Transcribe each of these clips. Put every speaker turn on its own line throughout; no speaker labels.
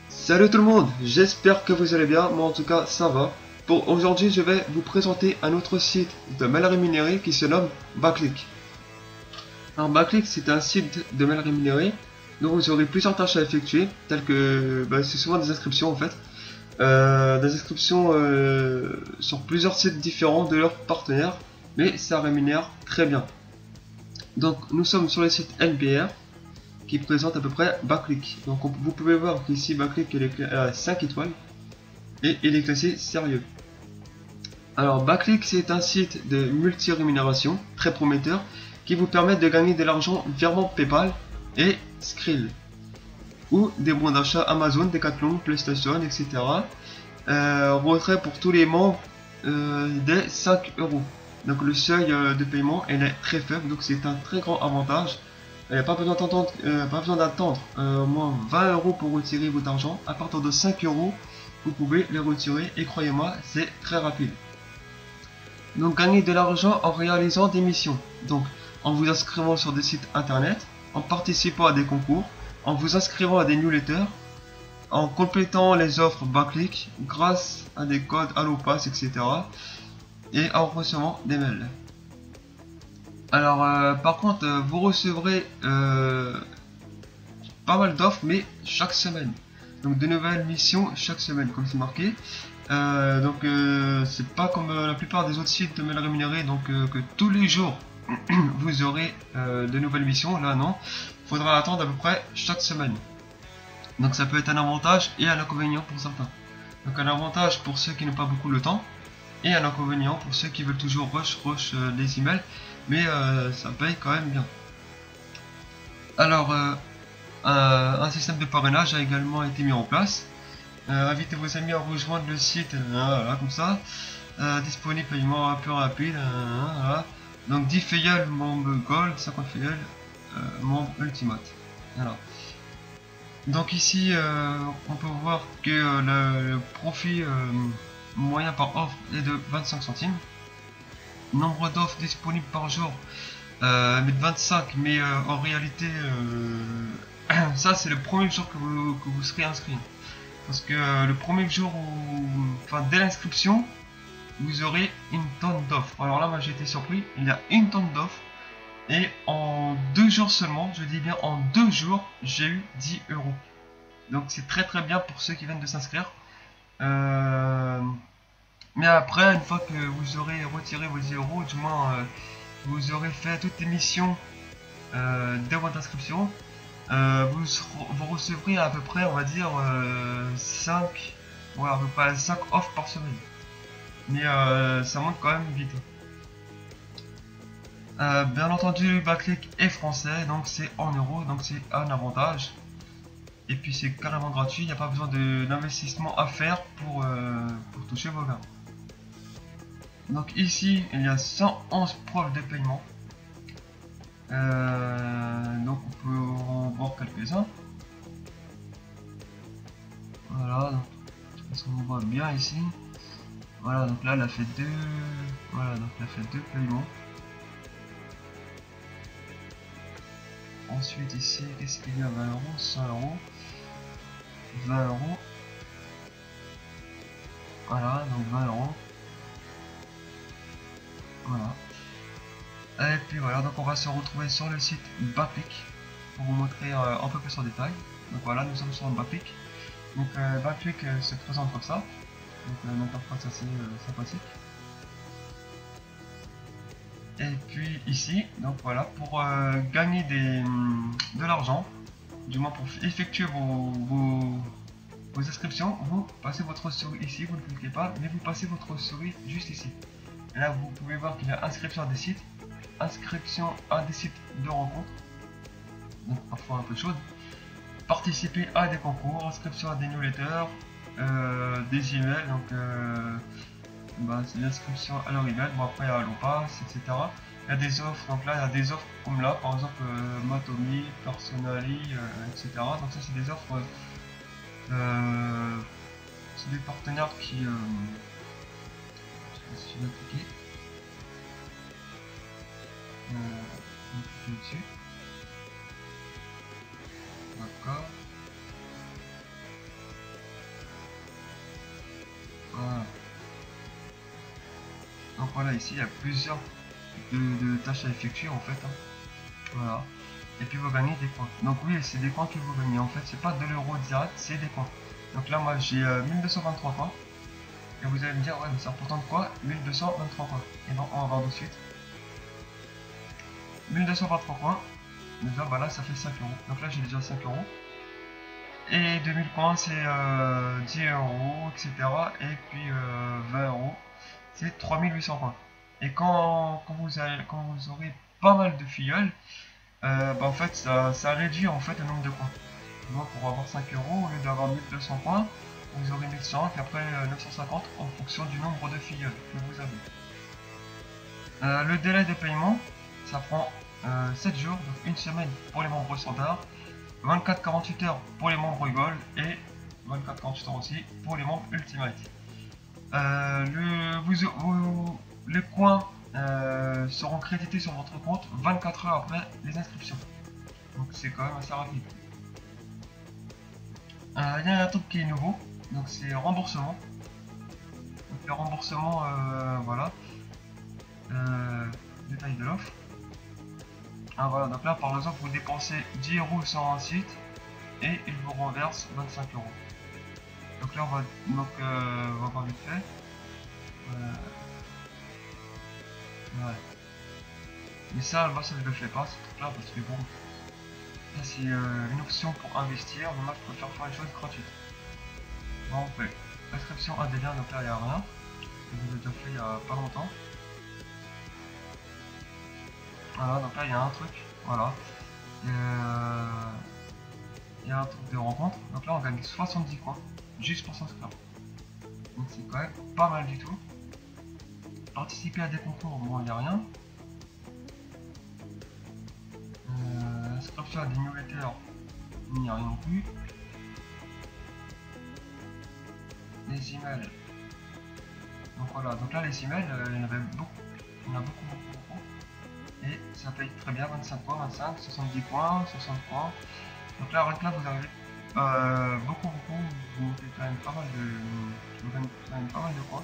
Salut tout le monde, j'espère que vous allez bien, moi en tout cas ça va. Pour aujourd'hui je vais vous présenter un autre site de mail rémunéré qui se nomme Backlick. Alors Backlick c'est un site de mail rémunéré dont vous aurez plusieurs tâches à effectuer, telles que c'est souvent des inscriptions en fait. Des inscriptions sur plusieurs sites différents de leurs partenaires, mais ça rémunère très bien. Donc nous sommes sur le site NPR qui présente à peu près Backlick. Donc vous pouvez voir qu'ici Backlick il est à 5 étoiles et il est classé sérieux. Alors Backlick c'est un site de multi-rémunération très prometteur qui vous permet de gagner de l'argent virement PayPal et Skrill ou des bons d'achat Amazon, Decathlon, PlayStation, etc. Retrait pour tous les membres des 5 euros. Donc le seuil de paiement elle est très faible, donc c'est un très grand avantage. Il n'y a pas besoin d'attendre au moins 20 euros pour retirer votre argent. À partir de 5 euros, vous pouvez les retirer et croyez-moi, c'est très rapide. Donc gagner de l'argent en réalisant des missions. Donc en vous inscrivant sur des sites internet, en participant à des concours, en vous inscrivant à des newsletters, en complétant les offres Backlick grâce à des codes Allopass, etc. et en recevant des mails. Alors par contre vous recevrez pas mal d'offres mais chaque semaine, donc de nouvelles missions chaque semaine comme c'est marqué. C'est pas comme la plupart des autres sites de mail rémunérés, donc que tous les jours vous aurez de nouvelles missions. Là non, il faudra attendre à peu près chaque semaine, donc ça peut être un avantage et un inconvénient pour certains. Donc un avantage pour ceux qui n'ont pas beaucoup le temps et un inconvénient pour ceux qui veulent toujours rush les emails, mais ça paye quand même bien. Alors un système de parrainage a également été mis en place. Invitez vos amis à rejoindre le site, voilà, comme ça. Disponible paiement un peu rapide, voilà. Donc 10 feuillets membre gold, 50 feuillets membre ultimate, voilà. Donc ici on peut voir que le profit moyen par offre est de 25 centimes. Nombre d'offres disponibles par jour mais de 25, mais en réalité ça c'est le premier jour que vous serez inscrit, parce que le premier jour enfin dès l'inscription vous aurez une tonne d'offres. Alors là moi j'ai été surpris, il y a une tonne d'offres et en 2 jours seulement, je dis bien en 2 jours, j'ai eu 10 euros. Donc c'est très bien pour ceux qui viennent de s'inscrire. Mais après, une fois que vous aurez retiré vos 10 euros, du moins vous aurez fait toutes les missions de votre inscription, vous recevrez à peu près, on va dire, 5 offres par semaine. Mais ça monte quand même vite. Bien entendu, Backlick est français, donc c'est en euros, donc c'est un avantage. Et puis c'est carrément gratuit, il n'y a pas besoin d'investissement à faire pour toucher vos gains. Donc ici il y a 111 preuves de paiement. Donc on peut en voir quelques-uns. Voilà, donc je pense qu'on voit bien ici. Voilà, donc là elle a fait deux. Voilà, donc elle a fait 2 paiements. Ensuite ici, qu'est-ce qu'il y a? 20 euros, 100 euros, 20 euros. Voilà, donc 20 euros. Voilà. Et puis voilà, donc on va se retrouver sur le site Backlick pour vous montrer un peu plus en détail. Donc voilà, nous sommes sur Backlick. Donc Backlick se présente comme ça. Donc l'interface assez sympathique. Et puis ici, donc voilà, pour gagner de l'argent, du moins pour effectuer vos inscriptions, vous passez votre souris ici, vous ne cliquez pas, mais vous passez votre souris juste ici. Et là vous pouvez voir qu'il y a inscription à des sites, inscription à des sites de rencontres, donc parfois un peu chaude, participer à des concours, inscription à des newsletters, des emails, donc c'est l'inscription à leur email, bon après à Allopass, etc. y a des offres, donc là il y a des offres comme là, par exemple Matomi, Personali, etc. Donc ça c'est des offres, c'est des partenaires qui... je sais pas si je vais cliquer. On va cliquer dessus. D'accord. Voilà. Donc voilà, ici il y a plusieurs de tâches à effectuer en fait. Hein. Voilà. Et puis vous gagnez des points. Donc oui, c'est des points que vous gagnez. En fait, c'est pas de l'euro direct, c'est des points. Donc là, moi j'ai 1223 points. Et vous allez me dire, ouais, mais c'est important de quoi? 1223 points. Et donc on va voir de suite. 1223 points. Déjà, bah là, ça fait 5 euros. Donc là, j'ai déjà 5 euros. Et 2000 points, c'est 10 euros, etc. Et puis 20 euros, c'est 3800 points. Et quand vous aurez pas mal de filleuls, bah en fait, ça réduit en fait le nombre de points. Moi, pour avoir 5 euros, au lieu d'avoir 1200 points, vous aurez 1100 et après 950 en fonction du nombre de filleuls que vous avez. Le délai de paiement, ça prend 7 jours, donc une semaine pour les membres standards, 24-48 heures pour les membres Gold et 24-48 heures aussi pour les membres Ultimate. Les coins seront crédités sur votre compte 24 heures après les inscriptions. Donc c'est quand même assez rapide. Il y a un truc qui est nouveau, donc c'est remboursement. Donc le remboursement, voilà. Détail de l'offre. Ah voilà, donc là par exemple vous dépensez 10 euros sur un site et il vous renverse 25 euros. Donc là on va voir vite fait. Ouais. Mais ça, moi ça je le fais pas ce truc là parce que bon, ça c'est une option pour investir, mais moi je préfère faire les choses gratuites. Bon, on fait inscription à des liens, donc là il n'y a rien. Je vous ai déjà fait il y a pas longtemps. Voilà, donc là il y a un truc, voilà. Il y a un truc de rencontre, donc là on gagne 70 coins, juste pour s'inscrire. Donc c'est quand même pas mal du tout. Participer à des concours, bon il n'y a rien. Inscription à des newsletters, il n'y a rien non plus. Les emails. Donc voilà, donc là les emails, il y en avait beaucoup. Il y en a beaucoup. Et ça paye très bien, 25 points, 25, 70 points, 60 points. Donc là, là vous avez beaucoup, vous montez quand même pas mal de, vous gagnez quand même pas mal de points.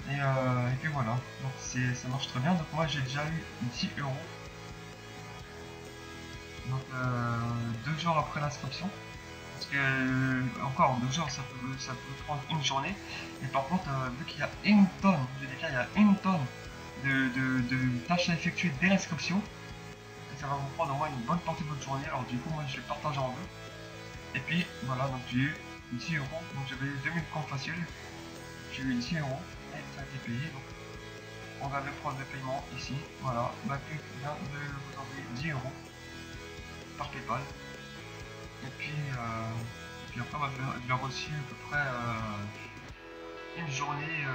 Et puis voilà, donc ça marche très bien. Donc moi j'ai déjà eu 10 euros. Donc 2 jours après l'inscription. Parce que encore 2 jours ça peut prendre une journée. Et par contre, vu qu'il y a une tonne, je dis bien il y a une tonne de tâches à effectuer dès l'inscription, ça va vous prendre au moins une bonne partie de votre journée. Alors du coup moi je vais partager en deux. Et puis voilà, donc j'ai eu 10 euros, donc j'avais eu 2000 points faciles, j'ai eu 10 euros et ça a été payé. Donc on va le prendre de paiement ici, voilà, Backlick vient de vous envoyer 10 euros par PayPal. Et puis après moi, je l'ai reçu à peu près une journée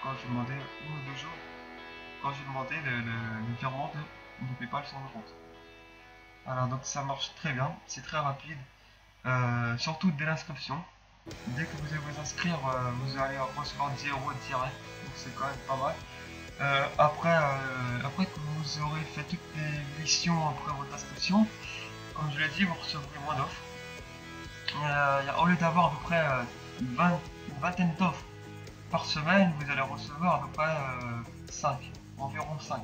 quand j'ai demandé, 1 ou 2 jours, quand j'ai demandé le virement de PayPal sur mon compte. Voilà, donc ça marche très bien, c'est très rapide. Surtout dès l'inscription. Dès que vous allez vous inscrire, vous allez recevoir 10 euros direct, donc c'est quand même pas mal. Après que vous aurez fait toutes les missions après votre inscription, comme je l'ai dit, vous recevrez moins d'offres. Au lieu d'avoir à peu près une vingtaine d'offres par semaine, vous allez recevoir à peu près 5, environ 5.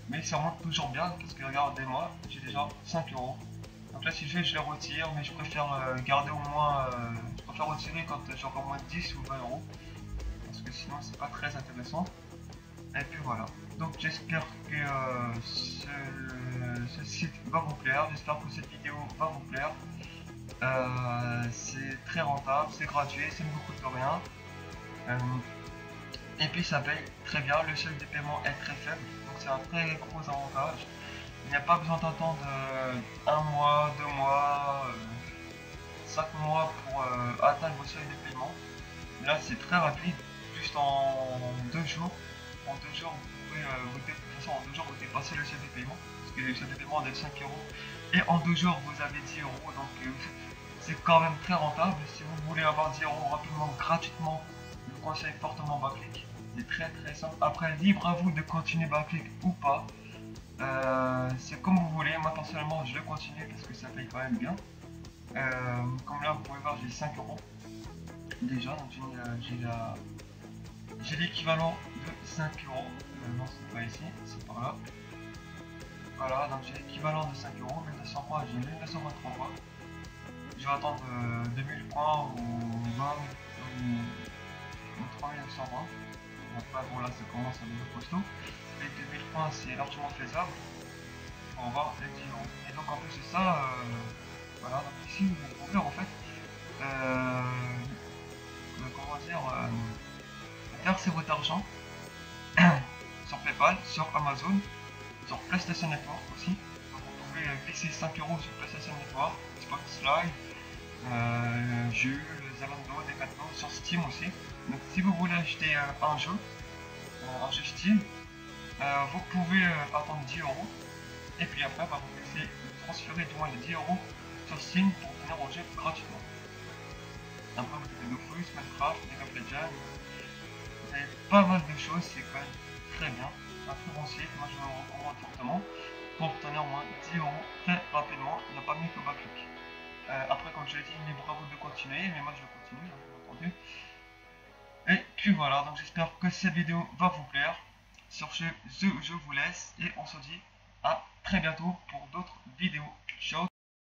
Mais ça remonte toujours bien parce que regardez-moi, j'ai déjà 5 euros. Donc là si je les retire, mais je préfère garder au moins, je préfère retirer quand j'ai encore moins de 10 ou 20 euros. Parce que sinon c'est pas très intéressant. Et puis voilà. Donc j'espère que ce site va vous plaire, j'espère que cette vidéo va vous plaire. C'est très rentable, c'est gratuit, ça ne vous coûte rien. Et puis ça paye très bien, le seuil de paiement est très faible, donc c'est un très gros avantage. Il n'y a pas besoin d'attendre 1 mois, 2 mois, 5 mois pour atteindre vos seuils de paiement. Là c'est très rapide, juste en 2 jours. En 2 jours pouvez, de toute façon, en 2 jours, vous dépassez le seuil de paiement. Parce que le seuil de paiement est de 5 euros. Et en 2 jours, vous avez 10 euros. Donc, c'est quand même très rentable. Si vous voulez avoir 10 euros rapidement, gratuitement, je vous conseille fortement Baclick. C'est très très simple. Après, libre à vous de continuer Baclick ou pas. C'est comme vous voulez. Moi, personnellement, je le continue parce que ça paye quand même bien. Comme là, vous pouvez voir, j'ai 5 euros. Déjà, donc j'ai l'équivalent de 5 euros. Non, c'est pas ici, c'est par là. Voilà, donc j'ai l'équivalent de 5 euros. 1200 points, j'ai 1923 points. Je vais attendre 2000 points ou 20 ou 3900 points. Après, bon, là, ça commence à devenir costaud. Les 2000 points, c'est largement faisable pour avoir les 10 euros. Et donc, en plus de ça, voilà, donc ici, vous pouvez en fait. Comment dire, verser votre argent sur PayPal, sur Amazon, sur PlayStation Network aussi. Donc vous pouvez glisser 5 euros sur PlayStation Network, Xbox Live, Jules, Zalando, Decathlon, sur Steam aussi. Donc si vous voulez acheter un jeu Steam, vous pouvez attendre 10 euros et puis après vous pouvez transférer du moins les 10 euros sur Steam pour obtenir au jeu gratuitement. Après vous avez Dofus, Minecraft, League of Legends, vous avez pas mal de choses, c'est quand même très bien. Un très bon site, moi je vous le recommande fortement pour obtenir au moins 10 euros très rapidement, il n'y a pas mieux que Baclick. Après comme je l'ai dit, libre à vous de continuer, mais moi je continue, hein, bien entendu. Et puis voilà, donc j'espère que cette vidéo va vous plaire. Sur ce, je vous laisse et on se dit à très bientôt pour d'autres vidéos. Ciao!